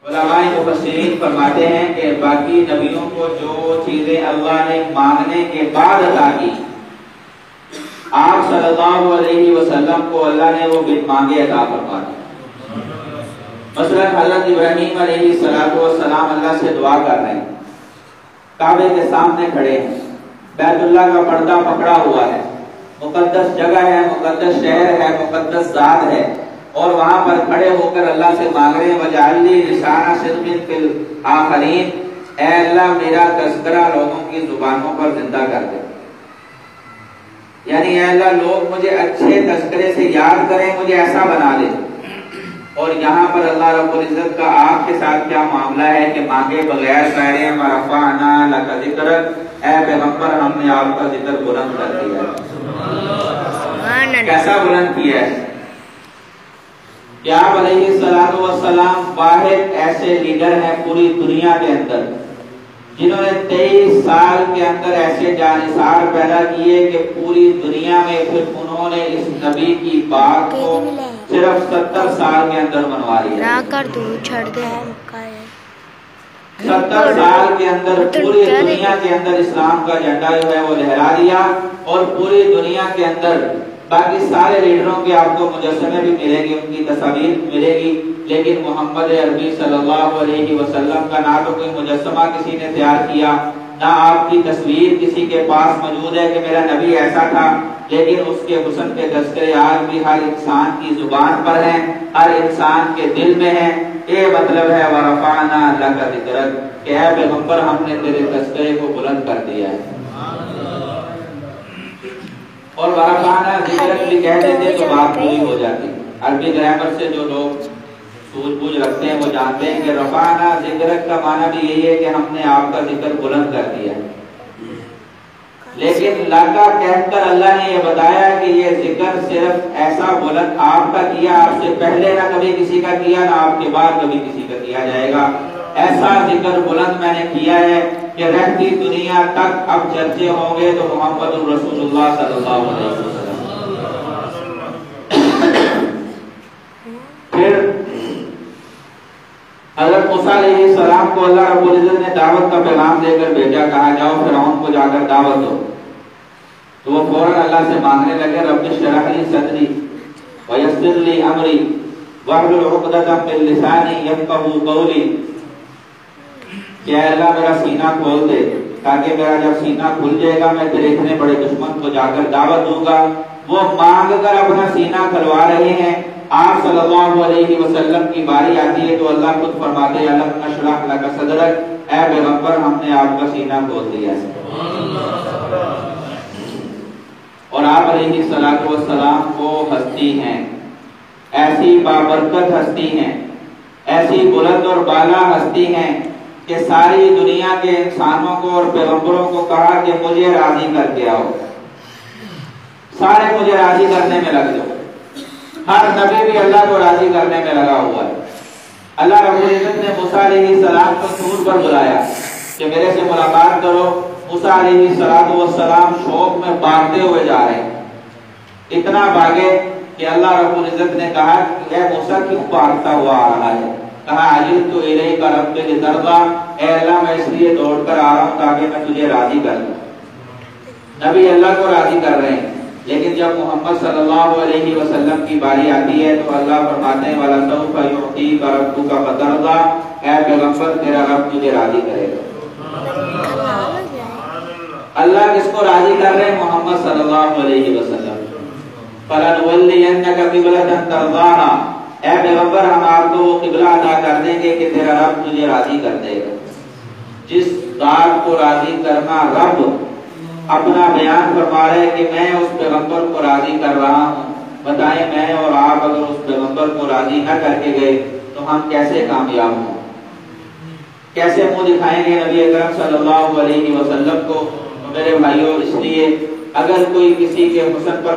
علماء مفسرین فرماتے ہیں کہ باقی نبیوں کو جو چیزیں اللہ نے مانگنے کے بعد عطا کی، آپ صلی اللہ علیہ وسلم کو اللہ نے وہ بن مانگے عطا فرما دی۔ مثلا حضرت ابراہیم علیہ السلام اللہ سے دعا کر رہے ہیں، کعبے کے سامنے کھڑے ہیں، بیت اللہ کا پردہ پکڑا ہوا ہے، مقدس جگہ ہے، مقدس شہر ہے، مقدس ذات ہے، اور وہاں پر کھڑے ہو کر اللہ سے مانگ رہے ہیں وَجَعَلْ لِي لِسَانَ صِدْقٍ فِي الْآخِرِينَ، اے اللہ میرا تذکرہ لوگوں کی زبانوں پر زندہ کر دے، یعنی اے اللہ لوگ مجھے اچھے تذکرے سے یاد کریں، مجھے ایسا بنا دے۔ اور یہاں پر اللہ رب العزت کا آپ کے ساتھ کیا معاملہ ہے کہ مانگے بغیر کہہ رہے ہیں وَرَفَعْنَا لَكَ ذِكْرَكَ، اے پیغمبر ہم نے آپ کا ذکر بلند کر دیا ہے۔ کیسا بلند کیا ہے کہ آپ علیہ السلام واحد ایسے لیڈر ہیں پوری دنیا کے اندر جنہوں نے 23 سال کے اندر ایسے جانثار پیدا کیے کہ پوری دنیا میں پھر انہوں نے اس نبی کی بات کو صرف 70 سال کے اندر منوا لیا۔ 70 سال کے اندر پوری دنیا کے اندر اسلام کا جھنڈا جو ہے وہ لہرا دیا، اور پوری دنیا کے اندر باقی سارے لیڈروں کے آپ کو مجسمے بھی ملے گی، ان کی تصاویر ملے گی، لیکن محمد عربی صلی اللہ علیہ وسلم کا نہ تو کوئی مجسمہ کسی نے تیار کیا، نہ آپ کی تصویر کسی کے پاس موجود ہے کہ میرا نبی ایسا تھا، لیکن اس کے حسن کے تذکرے آج بھی ہر انسان کی زبان پر ہیں، ہر انسان کے دل میں ہیں۔ یہ مطلب ہے وَرَفَعْنَا لَكَ ذِكْرَكَ کہ اے پیغمبر ہم نے تیرے تذکرے کو بلند کر دیا ہے۔ اور وَرَفَعْنَا ذِكْرَكَ بھی کہہ دیتے تو بات پوری ہو جاتی۔ عربی گرامر سے جو لوگ سوجھ بوجھ رکھتے ہیں وہ جانتے ہیں کہ رفعنا ذکرک کا معنی بھی یہی ہے کہ ہم نے آپ کا ذکر بلند کر دیا، لیکن لگا کہہ کر اللہ نے یہ بتایا کہ یہ ذکر صرف ایسا بلند آپ کا کیا، آپ سے پہلے نہ کبھی کسی کا کیا، نہ آپ کے بعد کبھی کسی کا کیا جائے گا۔ ایسا ذکر بلند میں نے کیا ہے کہ رہتی دنیا تک اب چرچے ہوں گے تو محمد الرسول اللہ صلی اللہ علیہ وسلم۔ پھر حضرت موسیٰ علیہ السلام کو اللہ رب العزت نے دعوت کا پیغام دے کر بھیجا، کہا جاؤ فرعون کو جا کر دعوت دو، تو وہ فوراً اللہ سے مانگنے لگے رب اشرح لی صدری ویسر لی امری واحلل عقدۃ من لسانی یفقہوا قولی، کہ اے اللہ میرا سینہ کھول دے تاکہ میرا جب سینہ کھل جائے گا میں تیرے اتنے بڑے دشمن کو جا کر دعوت دوں گا۔ وہ مانگ کر اپنا سینہ کھلوا رہے ہیں، آپ صلی اللہ علیہ وسلم کی باری آتی ہے تو اللہ خود فرماتے ہیں الم نشرح لک صدرک، اے پیغمبر ہم نے آپ کا سینہ کھول دیا ہے۔ اور آپ علیہ السلام وہ ہستی ہیں، ایسی بابرکت ہستی ہیں، ایسی بلند اور بالا ہستی ہیں کہ ساری دنیا کے انسانوں کو اور پیغمبروں کو کہا کہ مجھے راضی کر کے آؤ، سارے مجھے راضی کرنے میں لگ جاؤ۔ ہر نبی بھی اللہ کو راضی کرنے میں لگا ہوا ہے۔ اللہ رب العزت نے موسیٰ علیہ السلام کو طور پر بلایا کہ میرے سے ملاقات کرو۔ موسیٰ علیہ السلام شوق میں بھاگتے ہوئے جا رہے ہیں، اتنا بھاگے کہ اللہ رب العزت نے کہا کہ اے موسیٰ کیوں بھاگتا ہوا آ رہا ہے؟ کہا عجلت الیک رب لترضی، اے اللہ میں اس لیے دوڑ کر آ رہا ہوں تاکہ میں تجھے راضی کر دوں۔ نبی اللہ کو راضی کر رہے ہیں، لیکن جب محمد صلی اللہ علیہ وسلم کی باری آتی ہے تو اللہ فرماتے ہیں وَلَسَوْفَ يُعْطِيكَ رَبُّكَ فَتَرْضَىٰ، اے پیغمبر تیرا رب تجھے راضی کرے گا۔ اللہ کس کو راضی کر رہے ہیں؟ محمد صلی اللہ علیہ وسلم۔ فَلَنُوَلِّيَنَّكَ قِبْلَةً تَرْضَاهَا، اے پیغمبر ہم آپ کو وہ قبلہ عطا کر دیں گے کہ تیرا رب تجھے راضی کر دے گا۔ جس ذات کو راضی کرنا رب اپنا بیان فرما رہے کہ میں اس پیغمبر کو راضی کر رہا ہوں، بتائیں میں اور آپ اگر اس پیغمبر کو راضی نہ کر کے گئے تو ہم کیسے کامیاب ہوں، کیسے منہ دکھائیں گے نبی اکرم صلی اللہ علیہ وسلم کو؟ میرے بھائیوں اس لیے اگر کوئی کسی کے حسن پر